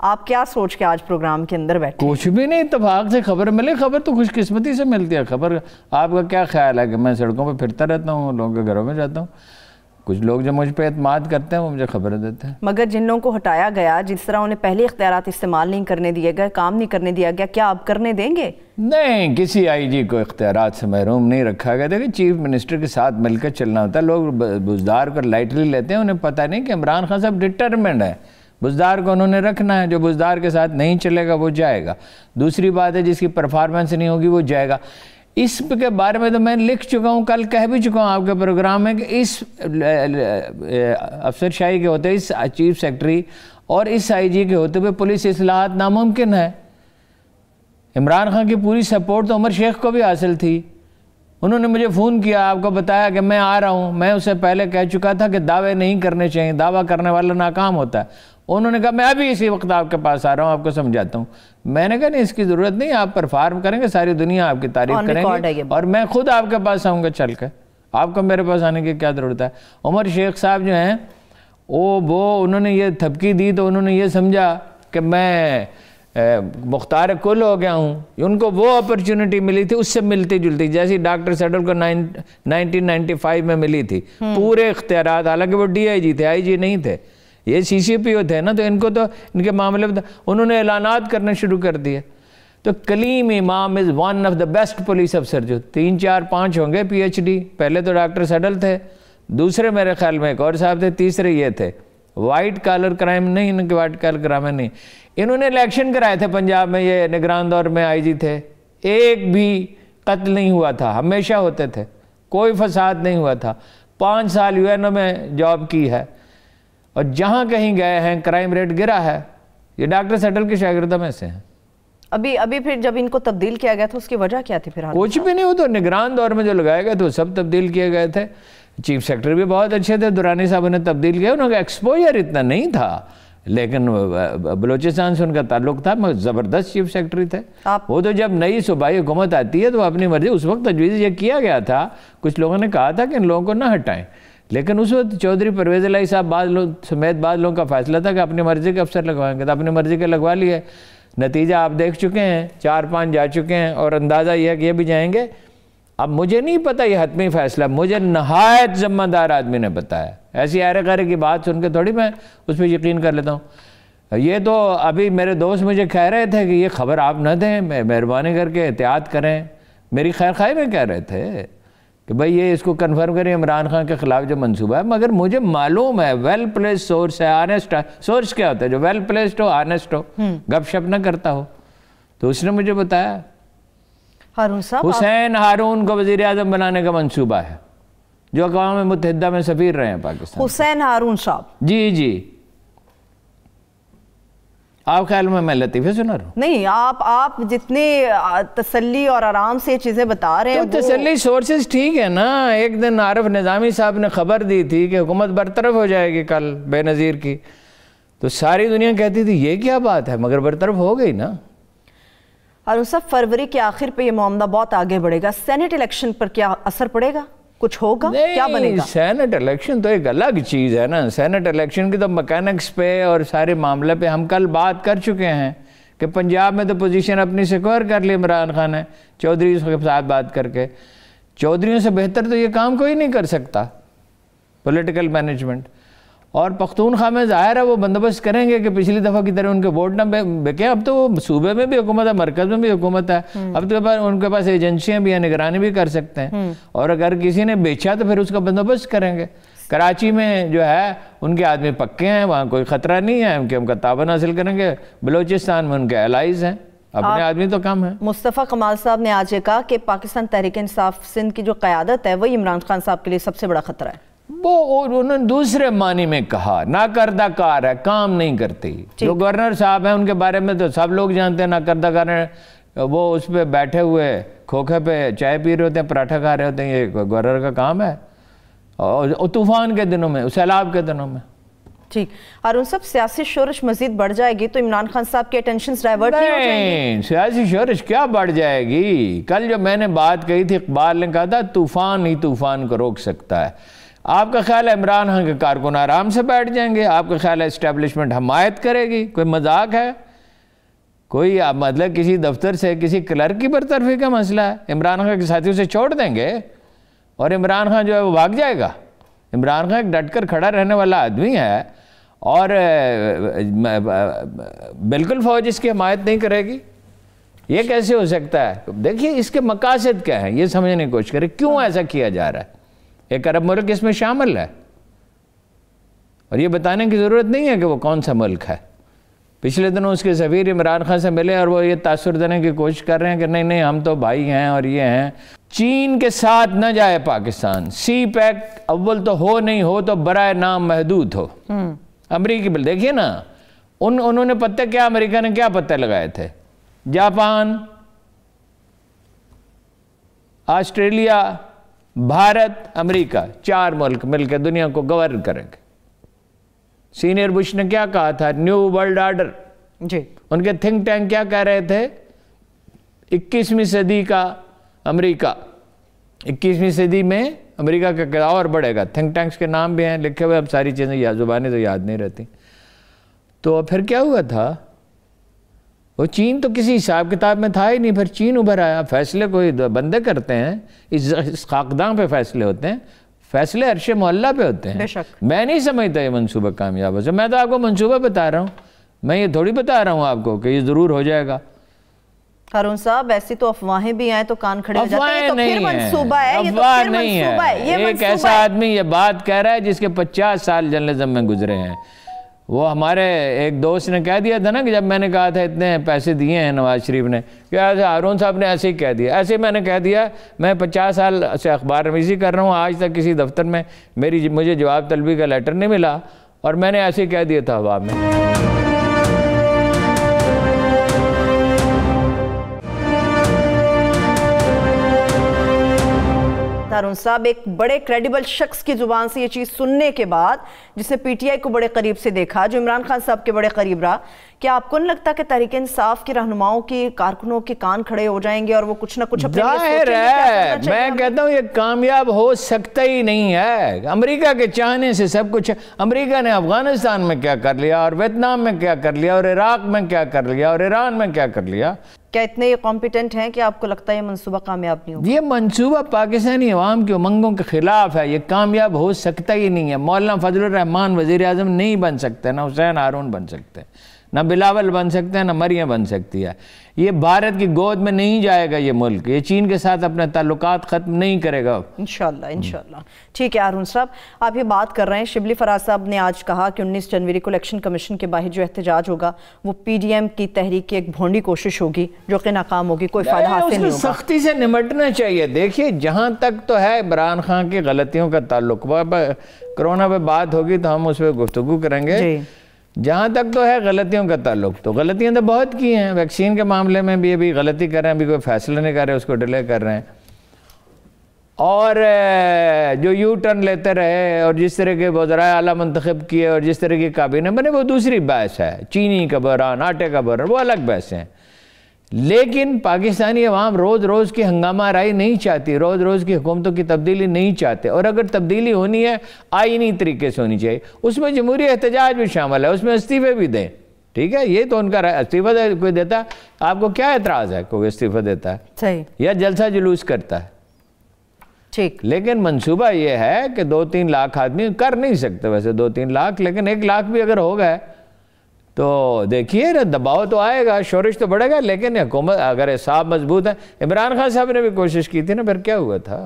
آپ کیا سوچ کے آج پروگرام کے اندر بیٹھے؟ کچھ بھی نہیں، اتفاق سے خبر ملے. خبر تو خوش قسمتی سے ملتی ہے. خبر آپ کا کیا خیال ہے کہ میں سڑکوں پہ پھرتا رہتا ہوں، لوگوں کے گھروں میں جاتا ہوں؟ کچھ لوگ جو مجھ پہ اعتماد کرتے ہیں وہ مجھے خبر دیتے ہیں. مگر جن لوگوں کو ہٹایا گیا، جس طرح انہیں پہلے اختیارات استعمال نہیں کرنے دیے گئے، کام نہیں کرنے دیا گیا، کیا آپ کرنے دیں گے؟ نہیں، کسی آئی جی کو اختیارات سے محروم نہیں رکھا گیا. دیکھیں چیف منسٹر کے ساتھ مل کر چلنا ہوتا ہے. لوگ بزدار کو لائٹلی لیتے ہیں، انہیں پتہ نہیں کہ عمران خان صاحب ڈٹرمنڈ ہے. بزدار کو انہوں نے رکھنا ہے، جو بزدار کے ساتھ نہیں چلے گا وہ جائے گا. دوسری بات ہے جس کی پرفارمنس نہیں ہوگی وہ جائے گا. اس کے بارے میں تو میں لکھ چکا ہوں، کل کہہ بھی چکا ہوں آپ کے پروگرام میں کہ اس افسر شاہی کے ہوتے اس چیف سیکرٹری اور اس آئی جی کے ہوتے ہوئے پولیس اصلاحات ناممکن ہے. عمران خان کی پوری سپورٹ تو عمر شیخ کو بھی حاصل تھی. انہوں نے مجھے فون کیا، آپ کو بتایا کہ میں آ رہا ہوں. میں اسے پہلے کہہ چکا تھا کہ دعوے نہیں کرنے چاہیے، دعویٰ کرنے والا ناکام ہوتا ہے. انہوں نے کہا میں ابھی اسی وقت آپ کے پاس آ رہا ہوں، آپ کو سمجھاتا ہوں. میں نے کہا نہیں، اس کی ضرورت نہیں، آپ پرفارم کریں گے، ساری دنیا آپ کی تعریف کریں گے اور میں خود آپ کے پاس آؤں گا چل کے. آپ کو میرے پاس آنے کی کیا ضرورت ہے؟ عمر شیخ صاحب جو ہیں وہ انہوں نے یہ تھپکی دی تو انہوں نے یہ سمجھا کہ میں مختار کل ہو گیا ہوں. ان کو وہ اپرچونٹی ملی تھی اس سے ملتی جلتی جیسی ڈاکٹر سیڈل کو 1995 میں ملی تھی. پورے اختیارات، حالانکہ وہ ڈی آئی جی تھے، آئی جی نہیں تھے. یہ سی سی پی او تھے نا، تو ان کو تو ان کے معاملے میں انہوں نے اعلانات کرنا شروع کر دیے. تو کلیم امام is one of the best police افسر، جو 3 4 5 ہوں گے پی ایچ ڈی. پہلے تو ڈاکٹر سیڈل تھے، دوسرے میرے خیال میں ایک اور صاحب تھے، تیسرے یہ تھے. وائٹ کالر کرائم نہیں، ان کے وائٹ کالر کرائم نہیں. انہوں نے الیکشن کرائے تھے پنجاب میں، یہ نگران دور میں آئی جی تھے. ایک بھی قتل نہیں ہوا تھا، ہمیشہ ہوتے تھے، کوئی فساد نہیں ہوا تھا. 5 سال یو این او میں جاب کی ہے اور جہاں کہیں گئے ہیں کرائم ریٹ گرا ہے. یہ ڈاکٹر سیڈل کے شاگردوں میں سے ہیں. ابھی پھر جب ان کو تبدیل کیا گیا تھا اس کی وجہ کیا تھی؟ پھر کچھ بھی نہیں، وہ تو نگران دور میں جو لگائے گئے تھے وہ سب تبدیل کیے گئے تھے. چیف سیکرٹری بھی بہت اچھے تھے، درانی صاحب نے تبدیل کیا. انہوں کا ایکسپوجر اتنا نہیں تھا، لیکن بلوچستان سے ان کا تعلق تھا، مگر زبردست چیف سیکرٹری تھے. وہ تو جب نئی صوبائی حکومت آتی ہے تو اپنی مرضی، اس وقت تجویز یہ کیا گیا تھا، کچھ لوگوں نے کہا تھا کہ ان لوگوں کو نہ ہٹائیں، لیکن اس وقت چودھری پرویز الہی صاحب بعض لوگ سمیت بعض لوگوں کا فیصلہ تھا کہ اپنی مرضی کے افسر لگوائیں گے، تو اپنی مرضی کے لگوا لیے. نتیجہ آپ دیکھ چکے ہیں، 4 5 جا چکے ہیں اور اندازہ یہ ہے کہ یہ بھی جائیں گے. اب مجھے نہیں پتہ یہ حتمی فیصلہ، مجھے نہایت ذمہ دار آدمی نے بتایا. ایسی ارے غیرے کی بات سن کے تھوڑی میں اس پہ یقین کر لیتا ہوں. یہ تو ابھی میرے دوست مجھے کہہ رہے تھے کہ یہ خبر آپ نہ دیں، مہربانی کر کے احتیاط کریں. میری خیر خواہی میں کہہ رہے تھے کہ بھئی یہ اس کو کنفرم کریں عمران خان کے خلاف جو منصوبہ ہے. مگر مجھے معلوم ہے ویل پلیس سورس ہے، آنیسٹ ہے. سورس کیا ہوتا ہے؟ جو ویل پلیسڈ ہو، آنیسٹ ہو، گپ شپ نہ کرتا ہو. تو اس نے مجھے بتایا ہارون صاحب حسین ہارون کو وزیر اعظم بنانے کا منصوبہ ہے، جو اقوام متحدہ میں سفیر رہے ہیں پاکستان. حسین ہارون صاحب جی آپ خیال میں لطیفے سنا رہا ہوں؟ نہیں، آپ جتنے تسلی اور آرام سے یہ چیزیں بتا رہے ہیں، تو تسلی سورسز ٹھیک ہے نا. ایک دن عارف نظامی صاحب نے خبر دی تھی کہ حکومت برطرف ہو جائے گی کل بے نظیر کی، تو ساری دنیا کہتی تھی یہ کیا بات ہے، مگر برطرف ہو گئی نا. ہارون صاحب فروری کے آخر پہ یہ معاملہ بہت آگے بڑھے گا، سینٹ الیکشن پر کیا اثر پڑے گا؟ کچھ ہوگا؟ کیا بنے گا؟ سینٹ الیکشن تو ایک الگ چیز ہے نا. سینٹ الیکشن کی تو مکینکس پہ اور سارے معاملے پہ ہم کل بات کر چکے ہیں کہ پنجاب میں تو پوزیشن اپنی سیکور کر لی عمران خان ہے چودھری کے ساتھ بات کر کے. چودھریوں سے بہتر تو یہ کام کوئی نہیں کر سکتا، پولیٹیکل مینجمنٹ. اور پختونخوا میں ظاہر ہے وہ بندوبست کریں گے کہ پچھلی دفعہ کی طرح ان کے ووٹ نہ بکیں. اب تو وہ صوبے میں بھی حکومت ہے، مرکز میں بھی حکومت ہے، اب تو ان کے پاس ایجنسیاں بھی ہیں، نگرانی بھی کر سکتے ہیں. اور اگر کسی نے بیچا تو پھر اس کا بندوبست کریں گے. کراچی میں جو ہے ان کے آدمی پکے ہیں، وہاں کوئی خطرہ نہیں ہے کہ ان کا تعاون حاصل کریں گے. بلوچستان میں ان کے الائز ہیں، اپنے آدمی تو کم ہیں. مصطفیٰ کمال صاحب نے آج یہ کہا کہ پاکستان تحریک انصاف سندھ کی جو قیادت ہے وہی عمران خان صاحب کے لیے سب سے بڑا خطرہ ہے. وہ انہوں نے دوسرے معنی میں کہا، ناکردہ کار ہے، کام نہیں کرتی. جو گورنر صاحب ہیں ان کے بارے میں تو سب لوگ جانتے ہیں، ناکردہ کار ہیں. وہ اس پہ بیٹھے ہوئے کھوکھے پہ چائے پی رہے ہوتے ہیں، پراٹھا کھا رہے ہوتے ہیں، یہ گورنر کا کام ہے. اور طوفان کے دنوں میں، سیلاب کے دنوں میں. ٹھیک. ہارون صاحب سیاسی شورش مزید بڑھ جائے گی تو عمران خان صاحب کے اٹینشنز ڈائیورٹ نہیں ہو جائیں گے؟ نہیں، سیاسی شورش کیا بڑھ جائے گی. کل جو میں نے بات کہی تھی، اقبال نے کہا تھا طوفان ہی طوفان کو روک سکتا ہے. آپ کا خیال ہے عمران خان کے کارکن آرام سے بیٹھ جائیں گے؟ آپ کا خیال ہے اسٹیبلشمنٹ حمایت کرے گی؟ کوئی مذاق ہے؟ کوئی مطلب کسی دفتر سے کسی کلرک کی برطرفی کا مسئلہ ہے؟ عمران خان کے ساتھیوں سے چھوڑ دیں گے اور عمران خان جو ہے وہ بھاگ جائے گا؟ عمران خان ایک ڈٹ کر کھڑا رہنے والا آدمی ہے اور بالکل فوج اس کی حمایت نہیں کرے گی؟ یہ کیسے ہو سکتا ہے؟ دیکھیے اس کے مقاصد کیا ہیں یہ سمجھنے کی کوشش کریں، کیوں ایسا کیا جا رہا ہے؟ ایک عرب ملک اس میں شامل ہے اور یہ بتانے کی ضرورت نہیں ہے کہ وہ کون سا ملک ہے۔ پچھلے دنوں اس کے سفیر عمران خان سے ملے اور وہ یہ تاثر دینے کی کوشش کر رہے ہیں کہ نہیں ہم تو بھائی ہیں اور یہ ہیں۔ چین کے ساتھ نہ جائے پاکستان، سی پیک اول تو ہو نہیں ہو تو برائے نام محدود ہو۔ امریکی بل دیکھیے نا انہوں نے پتے کیا، امریکہ نے کیا پتے لگائے تھے؟ جاپان، آسٹریلیا، بھارت، امریکہ، 4 ملک مل کے دنیا کو گورن کریں گے۔ سینئر بش نے کیا کہا تھا؟ New world order. جی ان کے تھنک ٹینک کیا کہہ رہے تھے؟ 21ویں صدی کا امریکہ، 21ویں صدی میں امریکہ کا کیا اور بڑھے گا۔ تھنک ٹینکس کے نام بھی ہیں لکھے ہوئے، اب ساری چیزیں زبانیں تو یاد نہیں رہتی۔ تو پھر کیا ہوا تھا؟ وہ چین تو کسی حساب کتاب میں تھا ہی نہیں، پھر چین ابھر آیا۔ فیصلے کوئی بندے کرتے ہیں، اس خاکداں پہ فیصلے ہوتے ہیں، فیصلے عرش محلہ پہ ہوتے ہیں۔ میں نہیں سمجھتا یہ منصوبہ کامیاب ہو سکتا۔ میں تو آپ کو منصوبہ بتا رہا ہوں، میں یہ تھوڑی بتا رہا ہوں آپ کو کہ یہ ضرور ہو جائے گا۔ ہارون صاحب ایسی تو افواہیں بھی آئیں تو کان کھڑے ہو جاتے ہیں، یہ تو پھر منصوبہ ہے، افواہ نہیں ہے۔ ایک ایسا آدمی یہ بات کہہ رہا ہے جس کے 50 سال جرنلزم میں گزرے ہیں۔ وہ ہمارے ایک دوست نے کہہ دیا تھا نا کہ جب میں نے کہا تھا اتنے پیسے دیے ہیں نواز شریف نے، کہ ایسے ہارون صاحب نے ایسے ہی کہہ دیا۔ ایسے میں نے کہہ دیا، میں 50 سال سے اخبار نویسی کر رہا ہوں، آج تک کسی دفتر میں مجھے جواب طلبی کا لیٹر نہیں ملا، اور میں نے ایسے ہی کہہ دیا تھا ہوا میں۔ ہارون صاحب ایک بڑے کریڈیبل شخص کی زبان سے یہ چیز سننے کے بعد، جس نے پی ٹی آئی کو بڑے قریب سے دیکھا، جو عمران خان صاحب کے بڑے قریب رہا، کیا آپ کو نہیں لگتا کہ تحریک انصاف کے رہنماؤں کی کارکنوں کے کان کھڑے ہو جائیں گے اور وہ کچھ نہ کچھ اپنے لیے سوچیں گے؟ ظاہر ہے، میں کہتا ہوں یہ کامیاب ہو سکتا ہی نہیں ہے۔ امریکہ کے چاہنے سے سب کچھ، امریکہ نے افغانستان میں کیا کر لیا اور ویتنام میں کیا کر لیا اور عراق میں کیا کر لیا اور ایران میں کیا کر لیا۔ کیا اتنے یہ کمپیٹنٹ ہیں کہ آپ کو لگتا ہے یہ منصوبہ کامیاب نہیں ہوگا؟ یہ منصوبہ پاکستانی عوام کی امنگوں کے خلاف ہے، یہ کامیاب ہو سکتا ہی نہیں ہے۔ مولانا فضل الرحمان وزیر اعظم نہیں بن سکتے، نہ حسین ہارون بن سکتے، نہ بلاول بن سکتے ہیں، نہ مریم بن سکتی ہے۔ یہ بھارت کی گود میں نہیں جائے گا یہ ملک، یہ چین کے ساتھ اپنے تعلقات ختم نہیں کرے گا۔ انشاءاللہ انشاءاللہ۔ ٹھیک ہے ہارون صاحب، آپ یہ بات کر رہے ہیں، شبلی فراز صاحب نے آج کہا کہ 19 جنوری کو الیکشن کمیشن کے باہر جو احتجاج ہوگا وہ پی ڈی ایم کی تحریک کی ایک بھونڈی کوشش ہوگی جو کہ ناکام ہوگی، کوئی فائدہ حاصل نہیں ہوگا۔ اس کو سختی سے نمٹنا چاہیے۔ دیکھیے جہاں تک تو ہے عمران خان کی غلطیوں کا تعلق، کرونا پہ بات ہوگی تو ہم اس پہ گفتگو کریں گے۔ جہاں تک تو ہے غلطیوں کا تعلق، تو غلطیاں تو بہت کی ہیں۔ ویکسین کے معاملے میں بھی ابھی غلطی کر رہے ہیں، ابھی کوئی فیصلہ نہیں کر رہے، اس کو ڈیلے کر رہے ہیں، اور جو یو ٹرن لیتے رہے اور جس طرح کے وزرائے اعلیٰ منتخب کیے اور جس طرح کی کابینہ بنے، وہ دوسری بحث ہے۔ چینی کا بحران، آٹے کا بحران، وہ الگ بحث ہیں۔ لیکن پاکستانی عوام روز روز کی ہنگامہ آرائی نہیں چاہتی، روز روز کی حکومتوں کی تبدیلی نہیں چاہتے، اور اگر تبدیلی ہونی ہے آئینی طریقے سے ہونی چاہیے۔ اس میں جمہوری احتجاج بھی شامل ہے، اس میں استعفے بھی دیں، ٹھیک ہے، یہ تو ان کا استعفیٰ کوئی دیتا ہے، آپ کو کیا اعتراض ہے کوئی استعفیٰ دیتا ہے صحیح، یا جلسہ جلوس کرتا ہے، ٹھیک۔ لیکن منصوبہ یہ ہے کہ 2-3 لاکھ آدمی کر نہیں سکتے ویسے 2-3 لاکھ، لیکن 1 لاکھ بھی اگر ہو گئے تو دیکھیے دباؤ تو آئے گا، شورش تو بڑھے گا، لیکن حکومت اگر حساب مضبوط ہے۔ عمران خان صاحب نے بھی کوشش کی تھی نا، پھر کیا ہوا تھا؟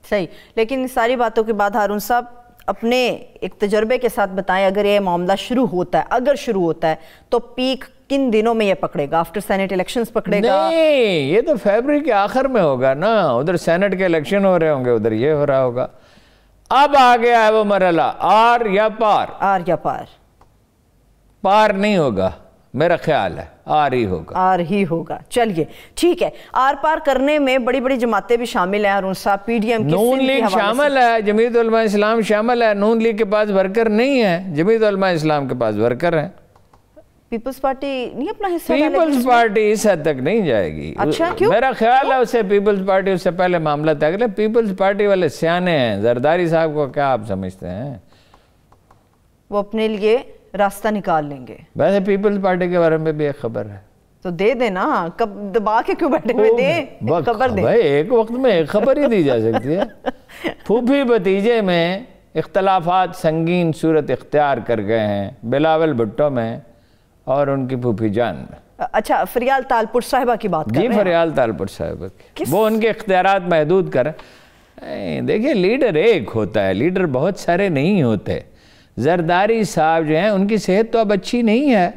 صحیح، لیکن ان ساری باتوں کے بعد ہارون صاحب اپنے ایک تجربے کے ساتھ بتائیں، اگر یہ معاملہ شروع ہوتا ہے تو پیک کن دنوں میں یہ پکڑے گا؟ آفٹر سینٹ الیکشنز پکڑے گا؟ نہیں، یہ تو فیبرری کے آخر میں ہوگا نا، ادھر سینٹ کے الیکشن ہو رہے ہوں گے، ادھر یہ ہو رہا ہوگا۔ اب آ گیا ہے وہ مرحلہ، آر یا پار؟ آر یا پار؟ پار نہیں ہوگا، میرا خیال ہے آر ہی ہوگا۔ آر ہی ہوگا، چلیے ٹھیک ہے۔ آر پار کرنے میں بڑی بڑی جماعتیں بھی شامل ہیں ہارون صاحب، پی ڈی ایم کی، نون لیگ شامل ہے، جمعیت علماء اسلام شامل ہے۔ نون لیگ کے پاس ورکر نہیں ہے، جمعیت علماء اسلام کے پاس ورکر ہیں۔ پیپلز پارٹی نہیں اپنا حصہ پیپلز پارٹی اس حد تک نہیں جائے گی. اچھا کیوں؟ میرا خیال ہے اسے پیپلز پارٹی اس سے پہلے معاملہ طے کر لے. پیپلز پارٹی والے سیانے ہیں. زرداری صاحب کو کیا آپ سمجھتے ہیں؟ وہ اپنے لیے راستہ نکال لیں گے. ویسے پیپلز پارٹی کے بارے میں بھی ایک خبر ہے تو دے دینا. کب دبا کے کیوں بیٹھے ہوئے؟ دے خبر دے. بھائی ایک وقت میں ایک خبر ہی دی جا سکتی ہے. پھوپھی بھتیجے میں اختلافات سنگین صورت اختیار کر گئے ہیں بلاول بھٹو میں اور ان کی پھوپھی جان میں. اچھا فریال تالپور صاحبہ کی بات کر رہے ہیں؟ جی فریال تالپور صاحبہ کی. وہ ان کے اختیارات محدود کر. دیکھیں لیڈر ایک ہوتا ہے, لیڈر بہت سارے نہیں ہوتے. زرداری صاحب جو ہیں ان کی صحت تو اب اچھی نہیں ہے.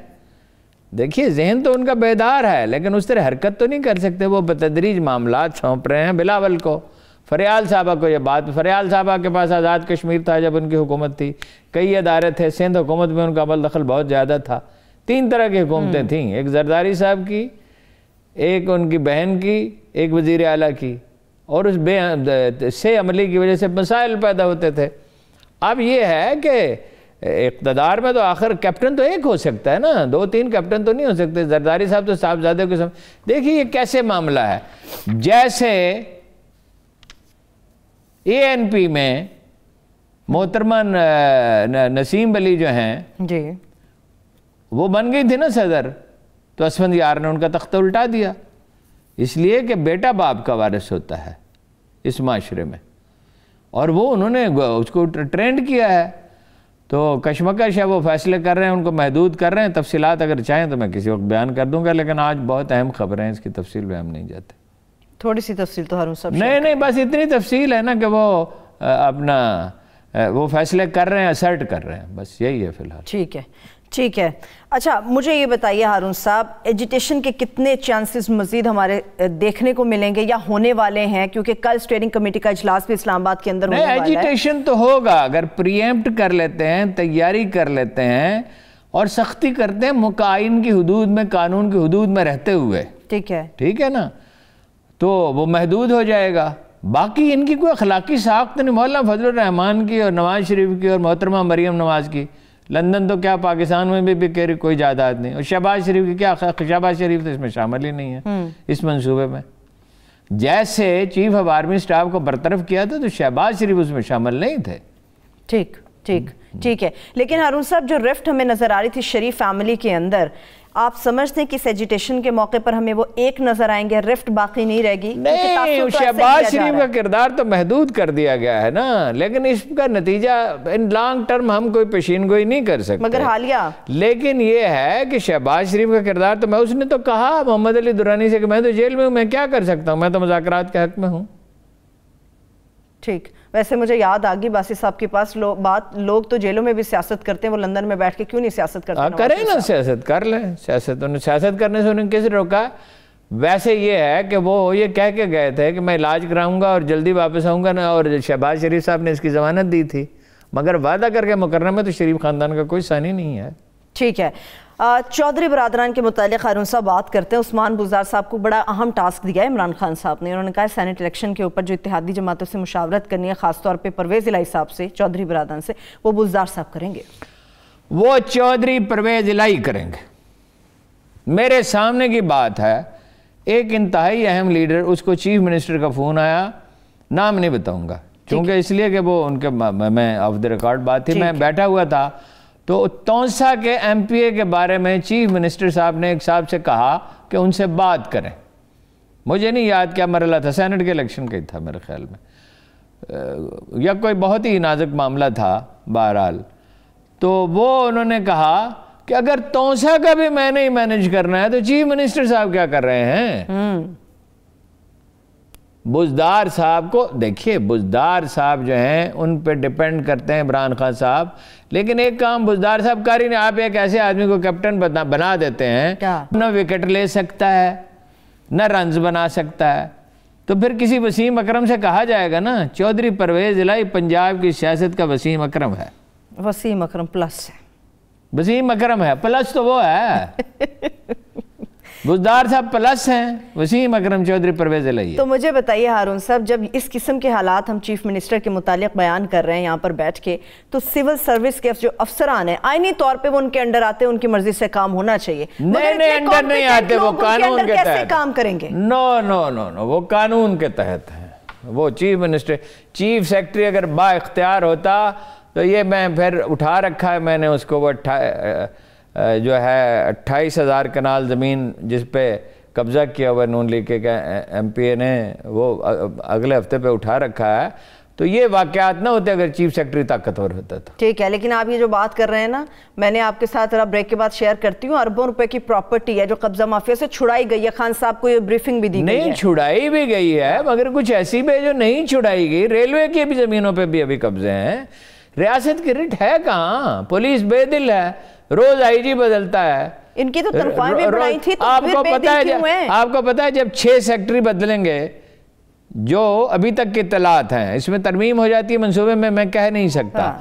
دیکھیے ذہن تو ان کا بیدار ہے لیکن اس طرح حرکت تو نہیں کر سکتے. وہ بتدریج معاملات سونپ رہے ہیں بلاول کو. فریال صاحبہ کو یہ بات, فریال صاحبہ کے پاس آزاد کشمیر تھا جب ان کی حکومت تھی, کئی ادارے تھے. سندھ حکومت میں ان کا عمل دخل بہت زیادہ تھا. 3 طرح کی حکومتیں تھیں, ایک زرداری صاحب کی, ایک ان کی بہن کی, ایک وزیر اعلیٰ کی, اور اس سے عملی کی وجہ سے مسائل پیدا ہوتے تھے. اب یہ ہے کہ اقتدار میں تو آخر کیپٹن تو ایک ہو سکتا ہے نا, 2-3 کیپٹن تو نہیں ہو سکتے. زرداری صاحب تو صاحبزادے کو دیکھیے یہ کیسے معاملہ ہے. جیسے ANP میں محترمہ نسیم علی جو ہیں جی وہ بن گئی تھی نا صدر, تو اسفندیار نے ان کا تختہ الٹا دیا. اس لیے کہ بیٹا باپ کا وارث ہوتا ہے اس معاشرے میں, اور وہ انہوں نے اس کو ٹرینڈ کیا ہے. تو کشمکش ہے, وہ فیصلے کر رہے ہیں, ان کو محدود کر رہے ہیں. تفصیلات اگر چاہیں تو میں کسی وقت بیان کر دوں گا, لیکن آج بہت اہم خبریں ہیں, اس کی تفصیل میں ہم نہیں جاتے. تھوڑی سی تفصیل تو ہارون صاحب نہیں بس اتنی تفصیل ہے نا کہ وہ اپنا وہ فیصلے کر رہے ہیں, اسرٹ کر رہے ہیں, بس یہی ہے فی الحال. ٹھیک ہے. اچھا مجھے یہ بتائیے ہارون صاحب, ایجیٹیشن کے کتنے چانسز مزید ہمارے دیکھنے کو ملیں گے یا ہونے والے ہیں؟ کیونکہ کل اسٹیئرنگ کمیٹی کا اجلاس بھی اسلام آباد کے اندر ہونے والا ہے. ایجیٹیشن تو ہوگا اگر پریمپٹ کر لیتے ہیں, تیاری کر لیتے ہیں اور سختی کرتے ہیں مقائن کی حدود میں, قانون کی حدود میں رہتے ہوئے. ٹھیک ہے نا, تو وہ محدود ہو جائے گا. باقی ان کی کوئی اخلاقی ساخت نہیں. مولانا فضل الرحمان کی اور نواز شریف کی اور محترمہ مریم نواز کی, لندن تو کیا پاکستان میں بھی کوئی کوئی جائیداد نہیں. اور شہباز شریف کی کیا, شہباز شریف تو اس میں شامل ہی نہیں ہے اس منصوبے میں. جیسے چیف آف آرمی سٹاف کو برطرف کیا تھا تو شہباز شریف اس میں شامل نہیں تھے. ٹھیک ہے. لیکن ہارون صاحب جو رفٹ ہمیں نظر آ رہی تھی شریف فیملی کے اندر, آپ سمجھتے ہیں کہ اس ایجیٹیشن کے موقع پر ہمیں وہ ایک نظر آئیں گے, رفٹ باقی نہیں رہے گی؟ نہیں, شہباز شریف کا کردار تو محدود کر دیا گیا ہے نا, لیکن اس کا نتیجہ ان لانگ ٹرم ہم کوئی پیشین گوئی نہیں کر سکتے. مگر حالیہ لیکن یہ ہے کہ شہباز شریف کا کردار تو اس نے تو کہا محمد علی درانی سے کہ میں تو جیل میں ہوں, میں کیا کر سکتا ہوں, میں تو مذاکرات کے حق میں ہوں. ٹھیک. ویسے مجھے یاد آگی باسی صاحب کے پاس لوگ تو جیلوں میں بھی سیاست کرتے ہیں, وہ لندن میں بیٹھ کے کیوں نہیں سیاست کرتے؟ کریں نا, سیاست کر لیں. سیاست کرنے سے انہیں کس روکا؟ ویسے یہ ہے کہ وہ یہ کہہ کے گئے تھے کہ میں علاج کراؤں گا اور جلدی واپس آؤں گا نا, اور شہباز شریف صاحب نے اس کی ضمانت دی تھی, مگر وعدہ کر کے مقررہ میں تو شریف خاندان کا کوئی ثانی نہیں ہے. ٹھیک ہے. چودھری برادران کے متعلق ہارون صاحب بات کرتے ہیں. عثمان بزدار صاحب کو بڑا اہم ٹاسک دیا ہے عمران خان صاحب نے. انہوں نے کہا سینٹ الیکشن کے اوپر جو اتحادی جماعتوں سے مشاورت کرنی ہے, خاص طور پہ پرویز الہی صاحب سے, چودھری برادران سے, وہ بزدار صاحب کریں گے. وہ چودھری پرویز الہی کریں گے. میرے سامنے کی بات ہے, ایک انتہائی اہم لیڈر, اس کو چیف منسٹر کا فون آیا, نام نہیں بتاؤں گا کیونکہ اس لیے کہ وہ ان کے میں آف دی ریکارڈ بات تھی, میں بیٹھا ہوا تھا, تو تونسا کے MPA کے بارے میں چیف منسٹر صاحب نے ایک صاحب سے کہا کہ ان سے بات کریں. مجھے نہیں یاد کیا مرحلہ تھا, سینٹ کے الیکشن کا ہی تھا میرے خیال میں, یا کوئی بہت ہی نازک معاملہ تھا بہرحال. تو وہ انہوں نے کہا کہ اگر تونسا کا بھی میں نے ہی مینج کرنا ہے تو چیف منسٹر صاحب کیا کر رہے ہیں؟ بزدار صاحب کو دیکھیے, بزدار صاحب جو ہیں ان پہ ڈیپینڈ کرتے ہیں عمران خان صاحب, لیکن ایک کام بزدار صاحب کر ہی نہیں. آپ ایک ایسے آدمی کو کیپٹن بنا دیتے ہیں, نہ وکٹ لے سکتا ہے نہ رنز بنا سکتا ہے, تو پھر کسی وسیم اکرم سے کہا جائے گا نا چودھری پرویز الہی پنجاب کی سیاست کا وسیم اکرم ہے. وسیم اکرم پلس ہے. وسیم اکرم ہے پلس, تو وہ ہے. بزدار صاحب پلس ہیں، وسیم اکرم چودھری، پرویز الہی۔ تو مجھے بتائیے ہارون صاحب، جب اس قسم کے حالات ہم چیف منسٹر کے متعلق بیان کر رہے ہیں یہاں پر بیٹھ کے، تو سول سروس کے جو افسران ہیں آئینی طور پہ وہ ان کے انڈر آتے ہیں، ان کی مرضی سے کام ہونا چاہیے، نہیں انڈر نہیں آتے، وہ قانون کے کیسے کام کریں گے؟ نو وہ قانون کے تحت ہیں۔ وہ چیف منسٹر، چیف سیکرٹری اگر با اختیار ہوتا تو یہ میں پھر اٹھا رکھا ہے میں نے اس کو، وہ جو ہے 28,000 کنال زمین جس پہ قبضہ کیا ہوا نون لیگ کے ایم پی اے نے، وہ اگلے ہفتے پہ اٹھا رکھا ہے۔ تو یہ واقعات نہ ہوتے اگر چیف سیکرٹری طاقتور ہوتا تھا۔ ٹھیک ہے، لیکن آپ یہ جو بات کر رہے ہیں نا، میں نے آپ کے ساتھ بریک کے بعد شیئر کرتی ہوں، اربوں روپے کی پراپرٹی ہے جو قبضہ مافیا سے چھڑائی گئی ہے، خان صاحب کو یہ بریفنگ بھی دی گئی ہے۔ نہیں چھڑائی بھی گئی ہے، مگر کچھ ایسی بھی جو نہیں چھڑائی گئی، ریلوے کی بھی زمینوں پہ بھی ابھی قبضے ہیں۔ ریاست کی رٹ ہے کہاں؟ پولیس بے دل ہے، روز آئی جی بدلتا ہے۔ ان کی تو تنخواہیں بھی بڑھائی تھی، تو پھر بے دل کیوں ہیں؟ آپ کو پتا ہے جب 6 سیکٹری بدلیں گے جو ابھی تک کی اطلاعات ہیں، اس میں ترمیم ہو جاتی ہے منصوبے میں کہہ نہیں سکتا،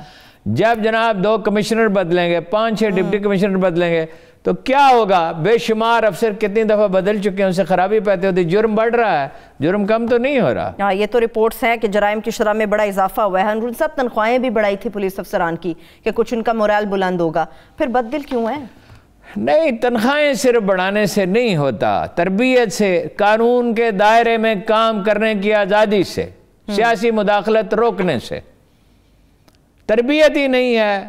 جب جناب 2 کمشنر بدلیں گے، 5-6 ڈپٹی کمشنر بدلیں گے تو کیا ہوگا؟ بے شمار افسر کتنی دفعہ بدل چکے ہیں، ان سے خرابی پیدا ہوتی ہے، جرم بڑھ رہا ہے، جرم کم تو نہیں ہو رہا۔ ہاں، یہ تو رپورٹس ہیں کہ جرائم کی شرح میں بڑا اضافہ ہوا ہے۔ ہارون صاحب تنخواہیں بھی بڑھائی تھی پولیس افسران کی کہ کچھ ان کا مورال بلند ہوگا، پھر بددل کیوں ہیں؟ نہیں، تنخواہیں صرف بڑھانے سے نہیں ہوتا، تربیت سے، قانون کے دائرے میں کام کرنے کی آزادی سے، سیاسی مداخلت روکنے سے۔ تربیت ہی نہیں ہے،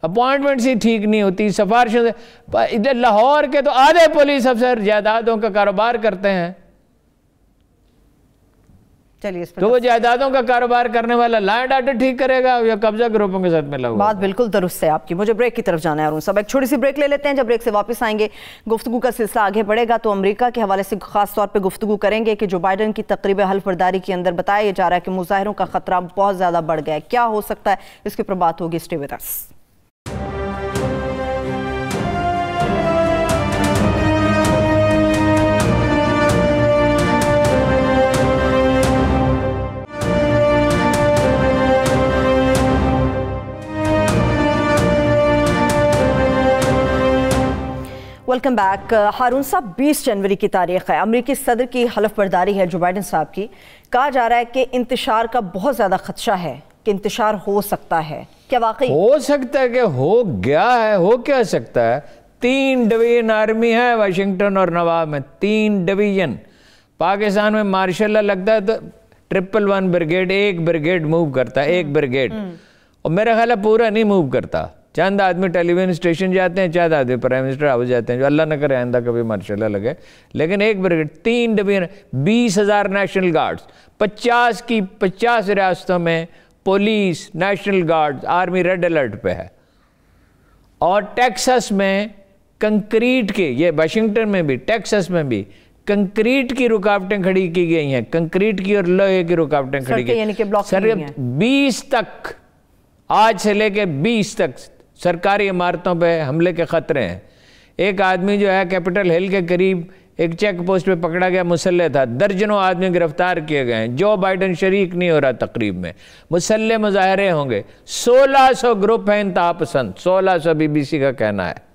اپوائنٹمنٹس ہی ٹھیک نہیں ہوتی، سفارشوں سے۔ لاہور کے تو آدھے پولیس افسر جائیدادوں کا کاروبار کرتے ہیں، تو وہ جائیدادوں کا کاروبار کرنے والا لائن آرڈر ٹھیک کرے گا یا قبضہ گروپوں کے ساتھ ملا ہوا؟ بات بالکل درست ہے آپ کی۔ مجھے بریک کی طرف جانا ہے ہارون صاحب، ایک چھوٹی سی بریک لے لیتے ہیں، جب بریک سے واپس آئیں گے گفتگو کا سلسلہ آگے بڑھے گا۔ تو امریکہ کے حوالے سے خاص طور پہ گفتگو کریں گے کہ جو بائیڈن کی تقریب حلف برداری کے اندر بتایا جا رہا ہے کہ مظاہروں کا خطرہ بہت زیادہ بڑھ گیا ہے، کیا ہو سکتا ہے، اس کے اوپر بات ہوگی۔ Stay with us. Welcome back. Haroon صاحب، 20 جنوری کی تاریخ ہے، امریکی صدر کی حلف برداری ہے جو بائیڈن صاحب کی۔ کہا جا رہا ہے کہ انتشار کا بہت زیادہ خدشہ ہے، کہ انتشار ہو سکتا ہے، کیا واقعی ہو سکتا ہے؟ کہ ہو گیا ہے، ہو کیا سکتا ہے؟ 3 ڈویژن آرمی ہے واشنگٹن اور نواب میں، 3 ڈویژن۔ پاکستان میں مارشاء اللہ لگتا ہے تو 111 بریگیڈ، 1 بریگیڈ موو کرتا ہے، 1 بریگیڈ، اور میرا خیال ہے پورا نہیں موو کرتا۔ چند آدمی ٹیلی ویژن اسٹیشن جاتے ہیں، چند آدمی پرائم منسٹر ہاؤس جاتے ہیں، جو اللہ نہ کرے آئندہ کبھی مارشاء اللہ لگے، لیکن 1 بریگیڈ، 3 ڈویژن، 20,000 نیشنل گارڈز، 50 ریاستوں میں police, national guards, army red alert پہ ہے۔ اور ٹیکسس میں کنکریٹ کے، یہ واشنگٹن میں بھی، ٹیکسس میں بھی کنکریٹ کی رکاوٹیں کھڑی کی گئی ہیں، کنکریٹ کی اور لوہے کی رکاوٹیں کھڑی کی یعنی کہ بلاک 20 تک، آج سے لے کے 20 تک سرکاری عمارتوں پہ حملے کے خطرے ہیں۔ ایک آدمی جو ہے کیپٹل ہل کے قریب ایک چیک پوسٹ پہ پکڑا گیا، مسلح تھا، درجنوں آدمی گرفتار کیے گئے ہیں۔ جو بائیڈن شریک نہیں ہو رہا تقریب میں، مسلح مظاہرے ہوں گے، 1600 گروپ ہیں انتہا پسند، 1600 BBC کا کہنا ہے۔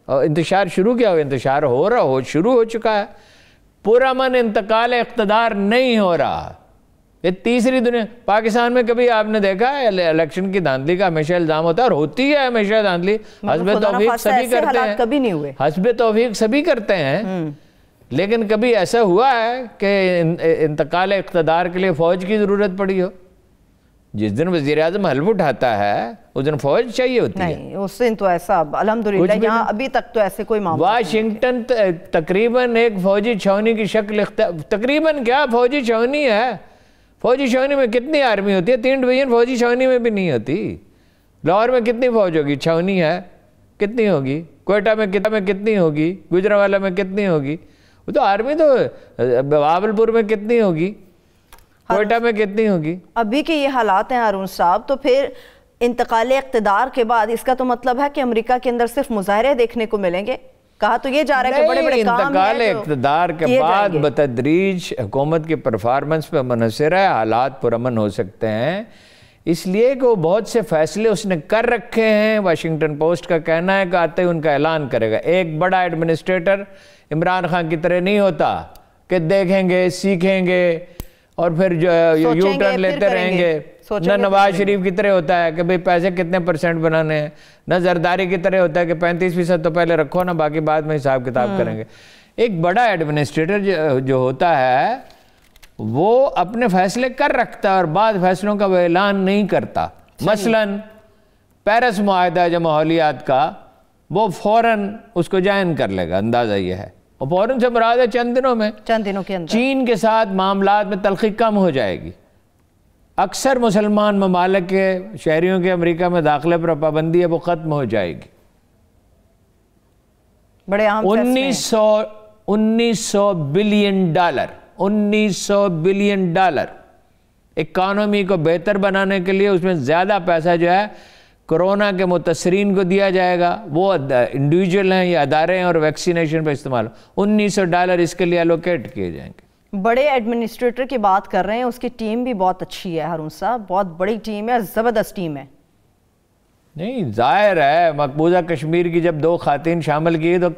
اور انتشار شروع کیا ہو؟ انتشار ہو رہا، شروع ہو چکا ہے۔ پرامن انتقال اقتدار نہیں ہو رہا۔ یہ تیسری دنیا، پاکستان میں کبھی آپ نے دیکھا ہے الیکشن کی دھاندلی کا ہمیشہ الزام ہوتا ہے، اور ہوتی ہے ہمیشہ دھاندلی، حسب توفیق سبھی کرتے ہیں، کبھی نہیں ہوئے، حسب توفیق سبھی کرتے ہیں، لیکن کبھی ایسا ہوا ہے کہ انتقال اقتدار کے لیے فوج کی ضرورت پڑی ہو؟ جس دن وزیر اعظم حلف اٹھاتا ہے اس دن فوج چاہیے ہوتی ہے؟ نہیں، اس دن تو ایسا الحمدللہ یہاں ابھی تک تو ایسے کوئی معاملہ واشنگٹن تقریباً ایک فوجی چھاونی کی شکل تقریباً کیا فوجی چھاونی ہے۔ فوجی چھاونی میں کتنی آرمی ہوتی ہے؟ 3 ڈویژن فوجی چھاونی میں بھی نہیں ہوتی۔ لاہور میں کتنی فوج ہوگی؟ چھاونی ہے، کتنی ہوگی؟ کوئٹہ میں کتنی ہوگی؟ گجرانوالہ میں کتنی ہوگی؟ وہ تو آرمی تو بہاولپور میں کتنی ہوگی؟ کوئٹہ میں کتنی ہوگی؟ ابھی کے یہ حالات ہیں ہارون صاحب، تو پھر انتقال اقتدار کے بعد اس کا تو مطلب ہے کہ امریکہ کے اندر صرف مظاہرے دیکھنے کو ملیں گے؟ کہا تو یہ جا رہا ہے کہ بڑے بڑے کام انتقال اقتدار کے بعد بتدریج حکومت کی پرفارمنس پہ منحصر ہے، حالات پرامن ہو سکتے ہیں۔ اس لیے کہ وہ بہت سے فیصلے اس نے کر رکھے ہیں. واشنگٹن پوسٹ کا کہنا ہے کہ آتے ہی ان کا اعلان کرے گا. ایک بڑا ایڈمنسٹریٹر عمران خان کی طرح نہیں ہوتا کہ دیکھیں گے, سیکھیں گے اور پھر یو ٹرن لیتے رہیں گے. نہ نواز شریف کی طرح ہوتا ہے کہ بھئی پیسے کتنے % بنانے ہیں, نہ زرداری کی طرح ہوتا ہے کہ 35% تو پہلے رکھو نا, باقی بعد میں حساب کتاب کریں گے. ایک بڑا ایڈمنسٹریٹر جو ہوتا ہے وہ اپنے فیصلے کر رکھتا ہے اور بعض فیصلوں کا وہ اعلان نہیں کرتا. مثلاً پیرس معاہدہ جو ماحولیات کا, وہ فوراً اس کو جائن کر لے گا, اندازہ یہ ہے. اور فوراً سے مراد ہے چند دنوں کے اندر چین کے ساتھ معاملات میں تلخی کم ہو جائے گی. اکثر مسلمان ممالک کے شہریوں کے امریکہ میں داخلے پر پابندی ہے, وہ ختم ہو جائے گی. بڑے اہم $1900 بلین اکانومی کو بہتر بنانے کے لیے اس میں زیادہ پیسہ جو ہے کرونا کے متاثرین کو دیا جائے گا. وہ انڈیویجول ہیں یا ادارے ہیں اور ویکسینیشن پہ استعمال. $1900 اس کے لیے الوکیٹ کیے جائیں گے. بڑے ایڈمنسٹریٹر کی بات کر رہے ہیں, اس کی ٹیم بھی بہت اچھی ہے ہارون صاحب, بہت بڑی ٹیم ہے, زبردست ٹیم ہے. نہیں, ظاہر ہے مقبوضہ کشمیر کی جب 2 خواتین شامل کی تو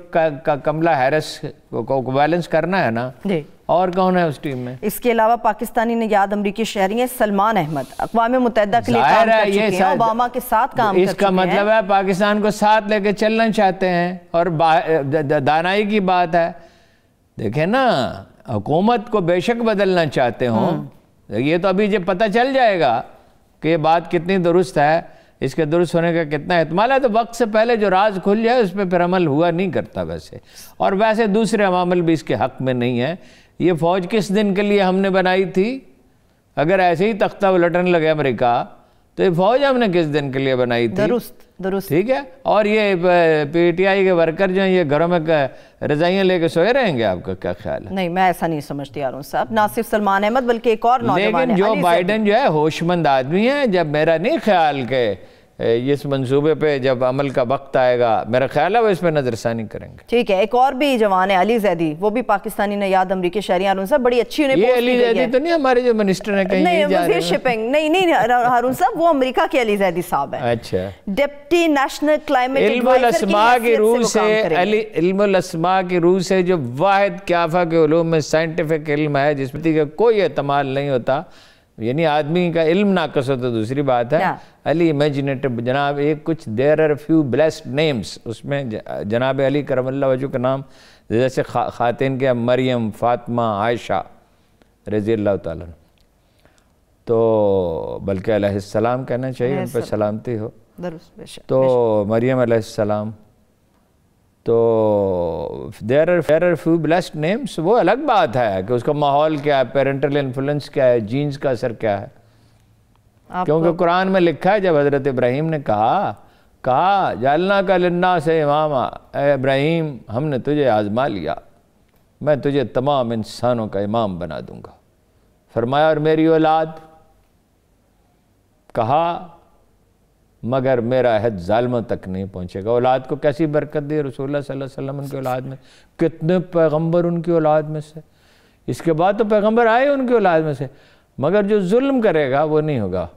کملا ہیرس کو بیلنس کرنا ہے نا. جی, اور کون ہے اس ٹیم میں؟ اس کے علاوہ پاکستانی نژاد امریکی شہری ہیں سلمان احمد, اقوام متحدہ کے لیے کام کر چکے ہیں, اوباما کے ساتھ کام کر چکے ہیں. اس کا مطلب ہے پاکستان کو ساتھ لے کے چلنا چاہتے ہیں, اور دانائی کی بات ہے. دیکھیں نا, حکومت کو بے شک بدلنا چاہتے ہوں, یہ تو ابھی جب پتہ چل جائے گا کہ یہ بات کتنی درست ہے, اس کے درست ہونے کا کتنا احتمال ہے, تو وقت سے پہلے جو راز کھل جائے اس پہ پھر عمل ہوا نہیں کرتا ویسے. اور ویسے دوسرے عوامل بھی اس کے حق میں نہیں ہیں. یہ فوج کس دن کے لیے ہم نے بنائی تھی؟ اگر ایسے ہی تختہ الٹنے لگے امریکہ, تو یہ فوج ہم نے کس دن کے لیے بنائی تھی؟ درست, ٹھیک ہے. اور یہ پی ٹی آئی کے ورکر جو ہیں یہ گھروں میں رضائیاں لے کے سوئے رہیں گے, آپ کا کیا خیال ہے؟ نہیں, میں ایسا نہیں سمجھتی ہارون صاحب. نہ صرف سلمان احمد بلکہ ایک اور نوجوان ہے, لیکن جو بائیڈن جو ہے ہوش مند آدمی ہے. جب میرا نہیں خیال کہ اس منصوبے پہ جب عمل کا وقت آئے گا, میرا خیال ہے وہ اس پہ نظر ثانی کریں گے. ٹھیک ہے. ایک اور بھی جوان ہے علی زیدی, وہ بھی پاکستانی نژاد امریکی شہری. ہارون صاحب بڑی اچھی انہیں یہ علی زیدی تو نہیں ہمارے جو منسٹر ہیں کہیں نہیں, وزیر شپنگ نہیں ہارون صاحب, وہ امریکہ کے علی زیدی صاحب ہیں. اچھا, ڈپٹی نیشنل کلائمیٹ علم الاسماء کی روح سے جو واحد کیافہ کے علوم میں سائنٹیفک علم ہے جس میں کا کوئی احتمال نہیں ہوتا, یعنی آدمی کا علم ناقص ہو تو دوسری بات ہے. علی امیجنیٹو جناب, ایک کچھ there are few blessed names, اس میں جناب علی کرم اللہ وجہ کا نام, جیسے خواتین کے مریم, فاطمہ, عائشہ رضی اللہ تعالیٰ, تو بلکہ علیہ السلام کہنا چاہیے, ان پہ سلامتی ہو. تو مریم علیہ السلام, تو there are few blessed names. وہ الگ بات ہے کہ اس کا ماحول کیا ہے, پیرنٹل انفلوئنس کیا ہے, جینز کا اثر کیا ہے. کیونکہ قرآن میں لکھا ہے, جب حضرت ابراہیم نے کہا جعلنا کا للناس اماما, اے ابراہیم ہم نے تجھے آزما لیا, میں تجھے تمام انسانوں کا امام بنا دوں گا. فرمایا اور میری اولاد, کہا مگر میرا عہد ظالموں تک نہیں پہنچے گا. اولاد کو کیسی برکت دی رسول اللہ صلی اللہ علیہ وسلم ان کی اولاد میں, کتنے پیغمبر ان کی اولاد میں سے, اس کے بعد تو پیغمبر آئے ان کی اولاد میں سے, مگر جو ظلم کرے گا وہ نہیں ہوگا,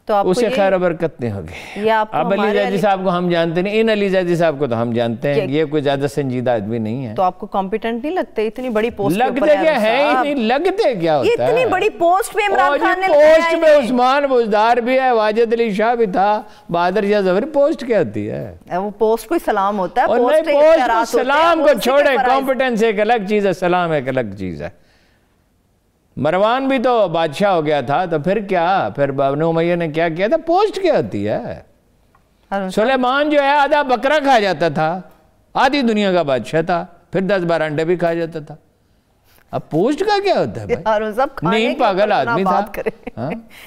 اسے خیر و برکت نہیں ہوگی. اب علی زیدی صاحب کو ہم جانتے نہیں, ان علی زیدی صاحب کو تو ہم جانتے ہیں, یہ کوئی زیادہ سنجیدہ آدمی نہیں ہے. تو آپ کو کمپیٹنٹ نہیں لگتے؟ اتنی بڑی پوسٹ لگتے کیا ہے ہی نہیں, لگتے کیا ہوتا ہے, اتنی بڑی پوسٹ پہ عمران خان نے پوسٹ میں عثمان بزدار بھی ہے, واجد علی شاہ بھی تھا, بہادر شاہ ظفر. پوسٹ کیا ہوتی ہے؟ وہ پوسٹ کوئی سلام ہوتا ہے, پوسٹ سلام کو چھوڑے, کمپیٹنس ایک الگ چیز ہے, سلام ایک الگ چیز ہے. مروان بھی تو بادشاہ ہو گیا تھا, تو پھر کیا, پھر بنو امیہ نے کیا کیا تھا؟ پوسٹ کیا ہوتی ہے؟ سلیمان جو ہے آدھا بکرا کھا جاتا تھا, آدھی دنیا کا بادشاہ تھا, پھر 10-12 انڈے بھی کھا جاتا تھا. اب پوسٹ کا کیا ہوتا ہے بھائی؟ نہیں پاگل آدمی تھا,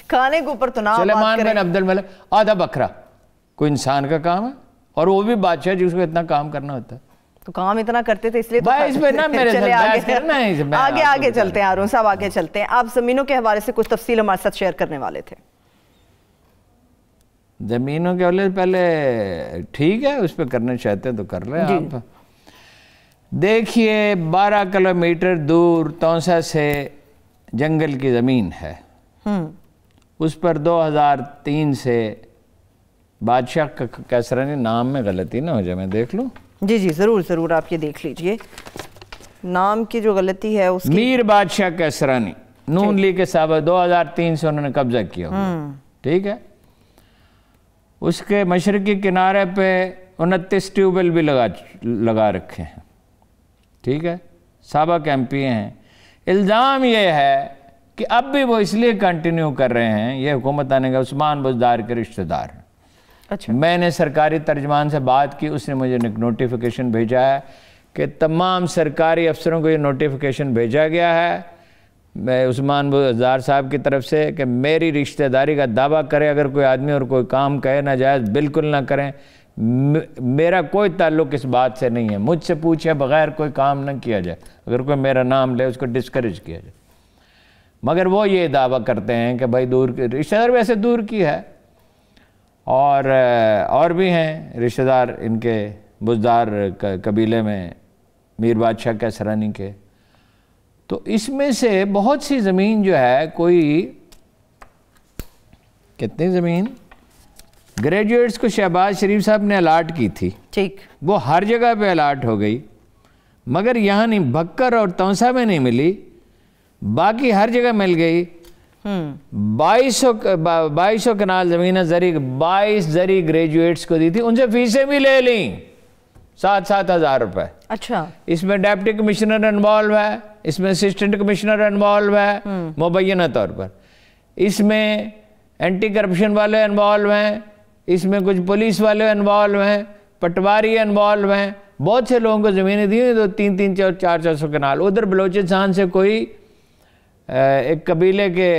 کھانے کے اوپر تو نہ. سلیمان بن عبد الملک, آدھا بکرا کوئی انسان کا کام ہے, اور وہ بھی بادشاہ جس کو اتنا کام کرنا ہوتا ہے. تو کام اتنا کرتے تھے اس لیے آگے چلتے ہیں ہارون صاحب, آگے چلتے ہیں. آپ زمینوں کے حوالے سے کچھ تفصیل ہمارے ساتھ شیئر کرنے والے تھے. زمینوں کے حوالے سے پہلے ٹھیک ہے, اس پہ کرنا چاہتے ہیں تو کر رہے ہیں آپ. دیکھیے 12 کلومیٹر دور تونسا سے جنگل کی زمین ہے, اس پر 2003 سے بادشاہ کیسرانی نام میں غلطی نہ ہو جائے، میں دیکھ لوں؟ جی جی ضرور ضرور، آپ یہ دیکھ لیجئے نام کی جو غلطی ہے اس کی۔ میر بادشاہ کیسرانی نون لیگ کے صاحب 2003 سے انہوں نے قبضہ کیا ہوا، ٹھیک ہے۔ اس کے مشرقی کنارے پہ 29 ٹیوب ویل بھی لگا رکھے ہیں، ٹھیک ہے، سابق ایم پی ہیں۔ الزام یہ ہے کہ اب بھی وہ اس لیے کنٹینیو کر رہے ہیں، یہ حکومت آنے کا عثمان بزدار کے رشتہ دار ہیں۔ اچھا، میں نے سرکاری ترجمان سے بات کی، اس نے مجھے نوٹیفیکیشن بھیجا ہے کہ تمام سرکاری افسروں کو یہ نوٹیفیکیشن بھیجا گیا ہے عثمان بزدار صاحب کی طرف سے کہ میری رشتہ داری کا دعویٰ کرے اگر کوئی آدمی اور کوئی کام کہے ناجائز بالکل نہ کریں، میرا کوئی تعلق اس بات سے نہیں ہے، مجھ سے پوچھے بغیر کوئی کام نہ کیا جائے، اگر کوئی میرا نام لے اس کو ڈسکریج کیا جائے۔ مگر وہ یہ دعویٰ کرتے ہیں کہ بھائی دور کی رشتہ دار ویسے دور کی ہے، اور بھی ہیں رشتہ دار ان کے بزدار قبیلے میں میر بادشاہ کیسرانی کے۔ تو اس میں سے بہت سی زمین جو ہے، کوئی کتنی زمین گریجویٹس کو شہباز شریف صاحب نے الاٹ کی تھی، ٹھیک، وہ ہر جگہ پہ الاٹ ہو گئی، مگر یہاں نہیں، بھکر اور تونسا میں نہیں ملی، باقی ہر جگہ مل گئی۔ 2200 کنال زمین ہے زرعی، 22 زرعی گریجویٹس کو دی تھی، ان سے فیسیں بھی لے لیں 7,000 روپے۔ اچھا، اس میں ڈیپٹی کمشنر انوالو ہے، اس میں اسسٹنٹ کمشنر انوالو ہے مبینہ طور پر، اس میں اینٹی کرپشن والے انوالو ہیں، اس میں کچھ پولیس والے انوالو ہیں، پٹواری انوالو ہیں، بہت سے لوگوں کو زمینیں دی ہیں، تو 300-400 کنال۔ ادھر بلوچستان سے کوئی ایک قبیلے کے،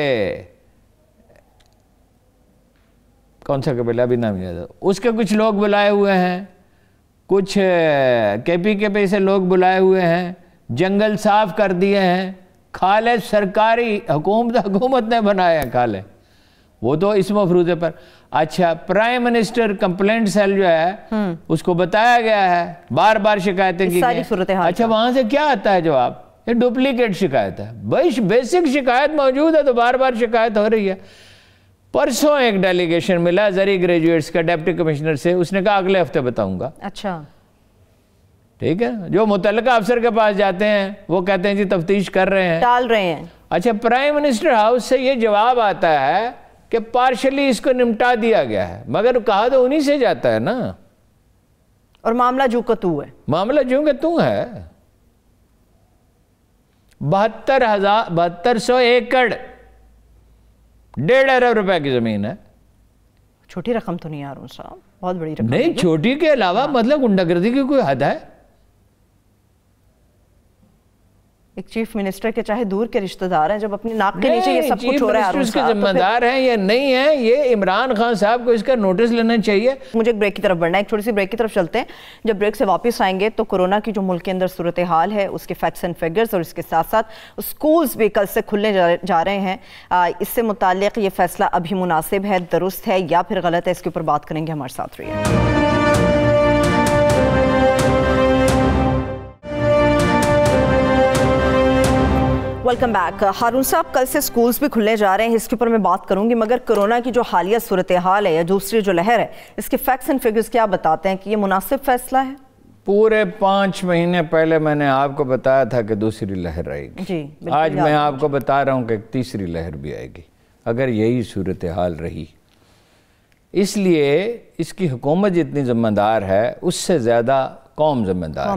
کون سا قبیلہ ابھی نام یاد ہے، اس کے کچھ لوگ بلائے ہوئے ہیں، کچھ کے پی کے پہ سے لوگ بلائے ہوئے ہیں، جنگل صاف کر دیے ہیں، کھالے سرکاری حکومت نے بنایا ہے کھالے، وہ تو اس مفروضے پر۔ اچھا، پرائم منسٹر کمپلینٹ سیل جو ہے اس کو بتایا گیا ہے، بار بار شکایتیں کی گئی۔ اچھا، وہاں سے کیا آتا ہے جواب؟ یہ ڈپلیکیٹ شکایت ہے۔ بھائی بیسک شکایت موجود ہے تو بار بار شکایت ہو رہی ہے۔ پرسوں ایک ڈیلیگیشن ملا زرعی گریجویٹس کا ڈپٹی کمشنر سے، اس نے کہا اگلے ہفتے بتاؤں گا۔ اچھا، ٹھیک ہے، جو متعلقہ افسر کے پاس جاتے ہیں وہ کہتے ہیں جی تفتیش کر رہے ہیں، ٹال رہے ہیں۔ اچھا، پرائم منسٹر ہاؤس سے یہ جواب آتا ہے کہ پارشلی اس کو نمٹا دیا گیا ہے، مگر کہا تو انہی سے جاتا ہے نا، اور معاملہ جو کہ تو ہے، معاملہ جو کہ تو ہے۔ 7200 ایکڑ 1.5 ارب روپے کی زمین ہے۔ چھوٹی رقم تو نہیں ہارون صاحب، بہت بڑی رقم نہیں، چھوٹی کے علاوہ مطلب گنڈا گردی کی کوئی حد ہے؟ ایک چیف منسٹر کے چاہے دور کے رشتہ دار ہیں، جب اپنی ناک کے نیچے یہ سب کچھ ہو رہا ہے، اس کے ذمہ دار ہیں یا نہیں ہیں، یہ عمران خان صاحب کو اس کا نوٹس لینا چاہیے۔ مجھے ایک بریک کی طرف بڑھنا ہے، ایک چھوٹی سی بریک کی طرف چلتے ہیں۔ جب بریک سے واپس آئیں گے تو کورونا کی جو ملک کے اندر صورتحال ہے اس کے فیکٹس اینڈ فگرز، اور اس کے ساتھ ساتھ اسکولز بھی کل سے کھلنے جا رہے ہیں، اس سے متعلق یہ فیصلہ ابھی مناسب ہے، درست ہے یا پھر غلط ہے، اس کے اوپر بات کریں گے، ہمارے ساتھ رہیے۔ Welcome back. ہارون صاحب، کل سے سکولز بھی کھلنے جا رہے ہیں، اس کے اوپر میں بات کروں گی، مگر کرونا کی جو حالیہ صورتحال ہے یا دوسری جو لہر ہے، اس کے فیکٹس اینڈ فگرز کیا بتاتے ہیں کہ یہ مناسب فیصلہ ہے؟ پورے 5 مہینے پہلے میں نے آپ کو بتایا تھا کہ دوسری لہر آئے گی، جی، آج میں آپ کو بتا رہا ہوں کہ تیسری لہر بھی آئے گی اگر یہی صورتحال رہی۔ اس لیے اس کی حکومت جتنی ذمہ دار ہے اس سے زیادہ قوم ذمہ دار ہے۔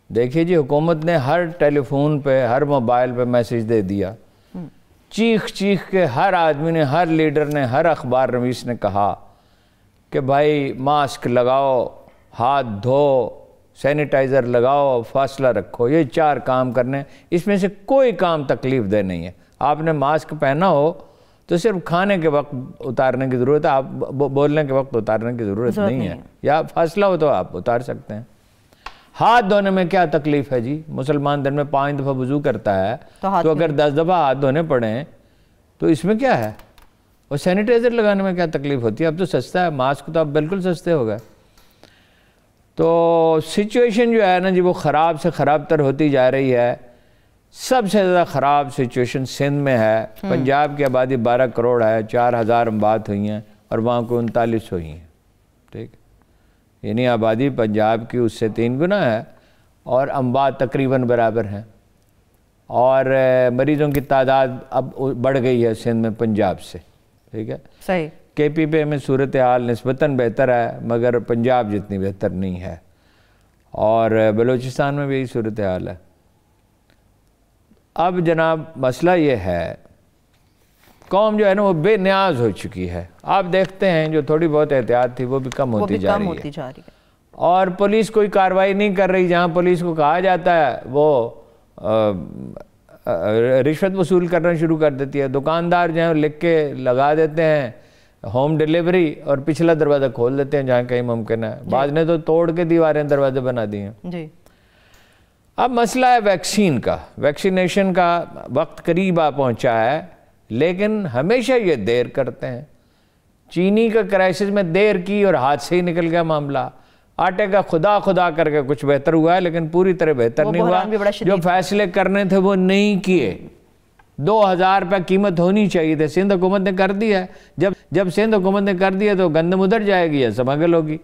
دیکھیے جی، حکومت نے ہر ٹیلی فون پہ، ہر موبائل پہ میسیج دے دیا، چیخ چیخ کے ہر آدمی نے، ہر لیڈر نے، ہر اخبار نویس نے کہا کہ بھائی ماسک لگاؤ، ہاتھ دھو، سینیٹائزر لگاؤ، فاصلہ رکھو، یہ 4 کام کرنے، اس میں سے کوئی کام تکلیف دہ نہیں ہے۔ آپ نے ماسک پہنا ہو تو صرف کھانے کے وقت اتارنے کی ضرورت ہے، آپ بولنے کے وقت اتارنے کی ضرورت نہیں ہے، یا فاصلہ ہو تو آپ اتار سکتے ہیں۔ ہاتھ دھونے میں کیا تکلیف ہے جی؟ مسلمان دن میں 5 دفعہ وضو کرتا ہے تو اگر 10 دفعہ ہاتھ دھونے پڑیں تو اس میں کیا ہے؟ اور سینیٹائزر لگانے میں کیا تکلیف ہوتی ہے؟ اب تو سستا ہے، ماسک تو اب بالکل سستے ہو گئے۔ تو سچویشن جو ہے نا جی، وہ خراب سے خراب تر ہوتی جا رہی ہے۔ سب سے زیادہ خراب سچویشن سندھ میں ہے. پنجاب کی آبادی 12 کروڑ ہے, 4000 اموات ہوئی ہیں اور وہاں کو 39 ہوئی ہیں. ٹھیک, یعنی آبادی پنجاب کی اس سے 3 گنا ہے اور اموات تقریباً برابر ہیں, اور مریضوں کی تعداد اب بڑھ گئی ہے سندھ میں پنجاب سے. ٹھیک ہے, صحیح. کے پی پی میں صورتحال نسبتاً بہتر ہے مگر پنجاب جتنی بہتر نہیں ہے, اور بلوچستان میں بھی یہی صورتحال ہے. اب جناب مسئلہ یہ ہے, قوم جو ہے نا وہ بے نیاز ہو چکی ہے. آپ دیکھتے ہیں جو تھوڑی بہت احتیاط تھی وہ بھی کم ہوتی جا رہی ہے, اور پولیس کوئی کارروائی نہیں کر رہی. جہاں پولیس کو کہا جاتا ہے وہ رشوت وصول کرنا شروع کر دیتی ہے. دکاندار جو ہیں لکھ کے لگا دیتے ہیں ہوم ڈیلیوری اور پچھلا دروازہ کھول دیتے ہیں جہاں کہیں ممکن ہے. بعض نے تو توڑ کے دیواریں دروازے بنا دی ہیں. جی. اب مسئلہ ہے ویکسین کا. ویکسینیشن کا وقت قریب آ پہنچا ہے, لیکن ہمیشہ یہ دیر کرتے ہیں. چینی کا کرائسس میں دیر کی اور ہاتھ سے ہی نکل گیا معاملہ. آٹے کا خدا کر کے کچھ بہتر ہوا ہے, لیکن پوری طرح بہتر نہیں ہوا. جو فیصلے کرنے تھے وہ نہیں کیے. 2000 روپے قیمت ہونی چاہیے تھے, سندھ حکومت نے کر دیا ہے. جب سندھ حکومت نے کر دیا تو گندم ادھر جائے گی یا سمگل ہوگی.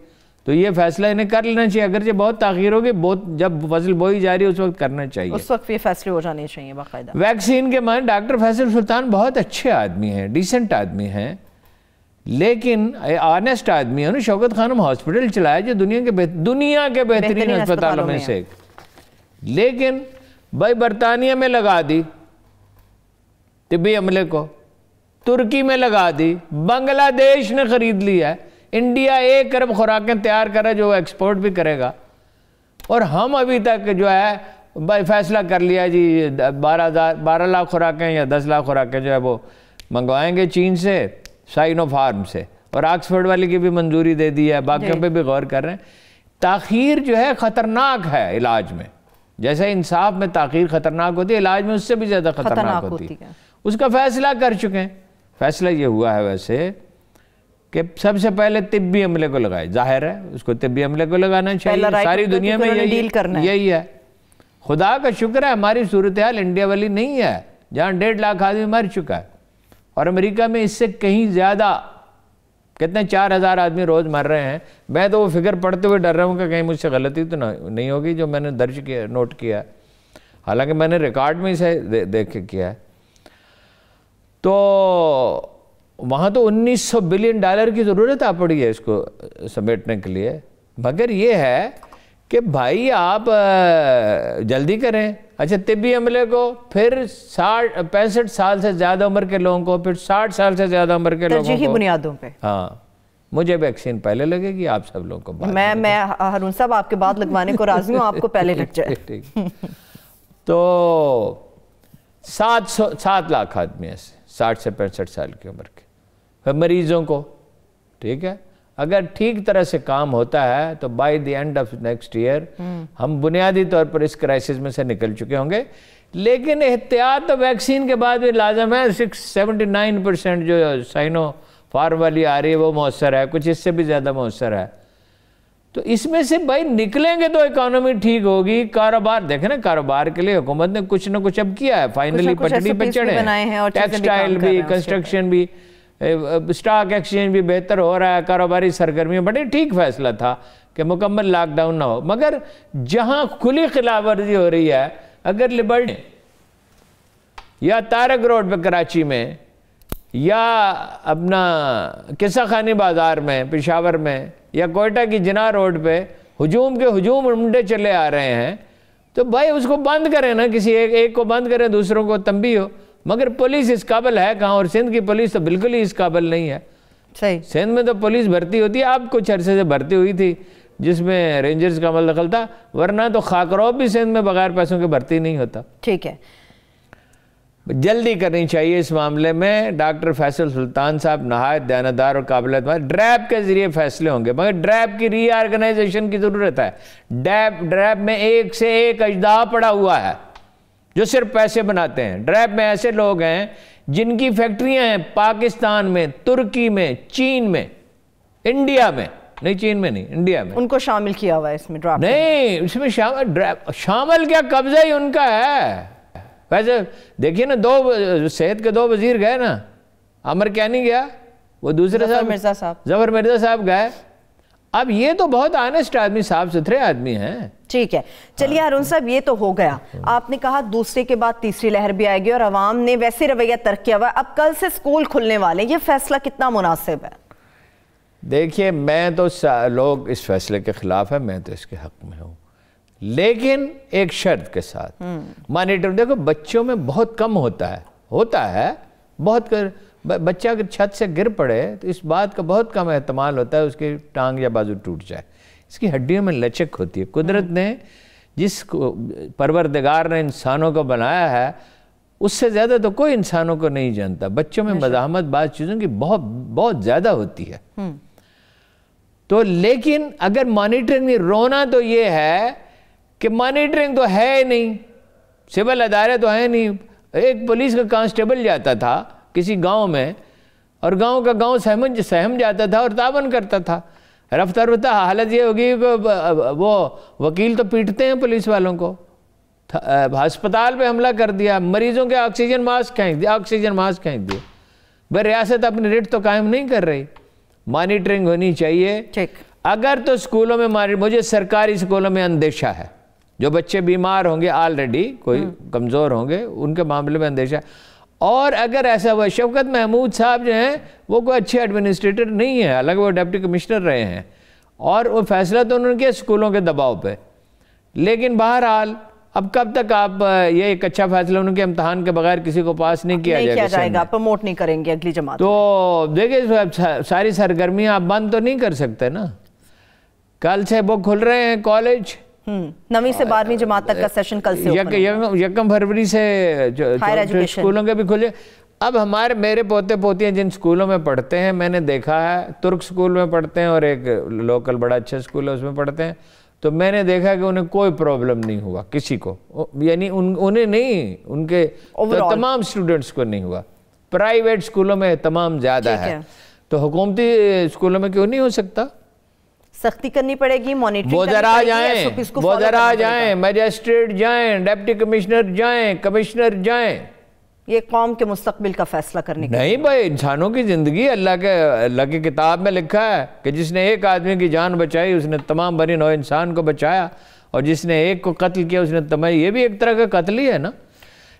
تو یہ فیصلہ انہیں کر لینا چاہیے. اگرچہ بہت تاخیر ہوگی, جب فصل بوئی جا رہی ہے اس وقت کرنا چاہیے. اس وقت یہ فیصلے ہو جانے چاہیے باقاعدہ. ویکسین کے معنی ڈاکٹر فیصل سلطان بہت اچھے آدمی ہیں, ڈیسنٹ آدمی ہیں, لیکن آنیسٹ آدمی ہے. شوکت خانم ہاسپٹل چلایا جو دنیا کے بہترین ہسپتالوں میں سے ایک, لیکن بھائی برطانیہ میں لگا دی طبی عملے کو, ترکی میں لگا دی, بنگلہ دیش نے خرید لیا ہے. انڈیا 1 ارب خوراکیں تیار کرا جو وہ ایکسپورٹ بھی کرے گا, اور ہم ابھی تک جو ہے بھائی فیصلہ کر لیا جی 12 لاکھ خوراکیں یا 10 لاکھ خوراکیں جو ہے وہ منگوائیں گے چین سے, سائنو فارم سے, اور آکسفورڈ والی کی بھی منظوری دے دی ہے. باقیوں پہ بھی غور کر رہے ہیں. تاخیر جو ہے خطرناک ہے علاج میں. جیسے انصاف میں تاخیر خطرناک ہوتی ہے, علاج میں اس سے بھی زیادہ خطرناک ہوتی ہے. اس کا فیصلہ کر چکے ہیں. فیصلہ یہ ہوا ہے ویسے کہ سب سے پہلے طبی عملے کو لگائے. ظاہر ہے اس کو طبی عملے کو لگانا چاہیے. ساری دنیا میں یہی ہے. خدا کا شکر ہے ہماری صورتحال انڈیا والی نہیں ہے جہاں 1.5 لاکھ آدمی مر چکا ہے, اور امریکہ میں اس سے کہیں زیادہ, کتنے 4000 آدمی روز مر رہے ہیں. میں تو وہ فگر پڑھتے ہوئے ڈر رہا ہوں کہ کہیں مجھ سے غلطی تو نہیں ہوگی جو میں نے درج کیا, نوٹ کیا ہے, حالانکہ میں نے ریکارڈ میں اسے دیکھ کے کیا ہے. تو وہاں تو $1900 بلین کی ضرورت آ پڑی ہے اس کو سمیٹنے کے لیے. مگر یہ ہے کہ بھائی آپ جلدی کریں. اچھا, طبی عملے کو, پھر 65 سال سے زیادہ عمر کے لوگوں کو, پھر 60 سال سے زیادہ عمر کے لوگوں کو, ترجیحی بنیادوں پہ. ہاں, مجھے ویکسین پہلے لگے گی, آپ سب لوگوں کو بعد. میں ہارون صاحب آپ کے بعد لگوانے کو راضی ہوں, آپ کو پہلے لگ جائے. تو 7 لاکھ آدمی ایسے 60 سے 65 سال کی عمر کے. پھر مریضوں کو, ٹھیک ہے, اگر ٹھیک طرح سے کام ہوتا ہے تو by the end of next year ہم بنیادی طور پر اس کرائسس میں سے نکل چکے ہوں گے. لیکن احتیاط تو ویکسین کے بعد بھی لازم ہے. 79% جو سائنو فارم والی آ رہی ہے وہ مؤثر ہے, کچھ اس سے بھی زیادہ مؤثر ہے. تو اس میں سے بھائی نکلیں گے تو اکانومی ٹھیک ہوگی. کاروبار دیکھیں نا, کاروبار کے لیے حکومت نے کچھ نہ کچھ اب کیا ہے, فائنلی پٹڑی پہ چڑھے. ٹیکسٹائل بھی, کنسٹرکشن بھی, سٹاک ایکسچینج بھی بہتر ہو رہا ہے, کاروباری سرگرمیاں. بڑی ٹھیک فیصلہ تھا کہ مکمل لاک ڈاؤن نہ ہو. مگر جہاں کھلی خلاف ورزی ہو رہی ہے, اگر لبرٹی یا تارک روڈ پہ کراچی میں, یا اپنا قصہ خانی بازار میں پشاور میں, یا کوئٹہ کی جناح روڈ پہ ہجوم کے ہجوم عمدے چلے آ رہے ہیں, تو بھائی اس کو بند کریں نا, کسی ایک کو بند کریں, دوسروں کو تنبیہ ہو. مگر پولیس اس قابل ہے کہاں, اور سندھ کی پولیس تو بالکل ہی اس قابل نہیں ہے. صحیح. سندھ میں تو پولیس بھرتی ہوتی ہے, اب کچھ عرصے سے بھرتی ہوئی تھی جس میں رینجرز کا عمل دخل تھا, ورنہ تو خاکروب بھی سندھ میں بغیر پیسوں کے بھرتی نہیں ہوتا. ٹھیک ہے, جلدی کرنی چاہیے اس معاملے میں. ڈاکٹر فیصل سلطان صاحب نہایت دیانتدار اور قابل اعتماد. ڈریب کے ذریعے فیصلے ہوں گے, مگر ڈریب کی ری آرگنائزیشن کی ضرورت ہے. ڈریب میں ایک سے ایک اجزاء پڑا ہوا ہے جو صرف پیسے بناتے ہیں. ڈریب میں ایسے لوگ ہیں جن کی فیکٹریاں ہیں پاکستان میں, ترکی میں, چین میں, انڈیا میں, نہیں چین میں نہیں, انڈیا میں. ان کو شامل کیا ہوا ہے اس میں؟ نہیں, اس میں شامل کیا, قبضہ ہی ان کا ہے. ویسے دیکھیے نا، 2 صحت کے 2 وزیر گئے نا، عمر کیا نہیں گیا، وہ دوسرے ظفر مرزا صاحب گئے. اب یہ تو بہت آنیسٹ آدمی، صاف ستھرے آدمی ہیں. ٹھیک ہے، چلیے ہارون صاحب یہ تو ہو گیا. آپ نے کہا دوسرے کے بعد تیسری لہر بھی آئے گی اور عوام نے ویسے رویہ ترک کیا ہوا. اب کل سے اسکول کھلنے والے، یہ فیصلہ کتنا مناسب ہے؟ دیکھیے میں تو لوگ اس فیصلے کے خلاف ہے، میں تو اس کے حق میں ہوں، لیکن ایک شرط کے ساتھ. مانیٹر دیکھو بچوں میں بہت کم ہوتا ہے بہت بچہ اگر چھت سے گر پڑے تو اس بات کا بہت کم احتمال ہوتا ہے اس کی ٹانگ یا بازو ٹوٹ جائے. اس کی ہڈیوں میں لچک ہوتی ہے. قدرت نے جس پروردگار نے انسانوں کو بنایا ہے اس سے زیادہ تو کوئی انسانوں کو نہیں جانتا. بچوں میں مزاحمت بعض چیزوں کی بہت زیادہ ہوتی ہے. تو لیکن اگر مانیٹرنگ نہیں، رونا تو یہ ہے کہ مانیٹرنگ تو ہے ہی نہیں، سول ادارے تو ہیں نہیں. ایک پولیس کا کانسٹیبل جاتا تھا کسی گاؤں میں اور گاؤں کا گاؤں سہم جاتا تھا اور تعاون کرتا تھا. رفتہ حالت یہ ہوگی کہ وہ وکیل تو پیٹتے ہیں پولیس والوں کو. ہسپتال پہ حملہ کر دیا، مریضوں کے آکسیجن ماسک پھینک دیے. بھئی ریاست اپنی ریٹ تو قائم نہیں کر رہی. مانیٹرنگ ہونی چاہیے. اگر تو اسکولوں میں مجھے سرکاری اسکولوں میں اندیشہ ہے، جو بچے بیمار ہوں گے آلریڈی، کوئی کمزور ہوں گے، ان کے معاملے میں اندیشہ ہے. اور اگر ایسا ہوا، شفقت محمود صاحب جو ہیں وہ کوئی اچھے ایڈمنسٹریٹر نہیں ہیں، حالانکہ وہ ڈپٹی کمشنر رہے ہیں اور وہ فیصلہ تو انہوں نے کیا اسکولوں کے دباؤ پہ. لیکن بہرحال اب کب تک آپ یہ ایک اچھا فیصلہ ان کے امتحان کے بغیر کسی کو پاس نہیں کیا جائے گا، پروموٹ نہیں کریں گے اگلی جماعت. تو دیکھیں ساری سرگرمیاں آپ بند تو نہیں کر سکتے نا. کل سے وہ کھل رہے ہیں کالج، 9ویں سے 12ویں جماعت تک کا سیشن کل سے 1 فروری سے اسکولوں کے بھی کھلے. اب میرے پوتے پوتیاں جن اسکولوں میں پڑھتے ہیں، میں نے دیکھا ہے ترک اسکول میں پڑھتے ہیں اور ایک لوکل بڑا اچھا اسکول ہے اس میں پڑھتے ہیں، تو میں نے دیکھا کہ انہیں کوئی پرابلم نہیں ہوا کسی کو، یعنی انہیں نہیں، ان کے تمام اسٹوڈنٹس کو نہیں ہوا. پرائیویٹ اسکولوں میں تمام زیادہ ہے، تو حکومتی اسکولوں میں کیوں نہیں ہو سکتا؟ سختی کرنی پڑے گی، مانیٹرنگ وہ ذرا جائیں میجسٹریٹ جائیں، ڈپٹی کمشنر جائیں، کمشنر جائیں. یہ قوم کے مستقبل کا فیصلہ کرنے کے نہیں بھائی، انسانوں کی زندگی اللہ کی کتاب میں لکھا ہے کہ جس نے ایک آدمی کی جان بچائی اس نے تمام بنی نوع انسان کو بچایا، اور جس نے ایک کو قتل کیا اس نے تمام. یہ بھی ایک طرح کا قتل ہی ہے نا.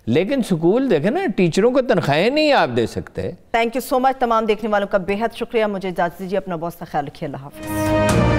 لیکن سکول دیکھیں نا، ٹیچروں کو تنخواہیں نہیں آپ دے سکتے. تھینک یو سو مچ. تمام دیکھنے والوں کا بے حد شکریہ. مجھے اجازت دیجیے، اپنا بہت سا خیال رکھیے. اللہ حافظ.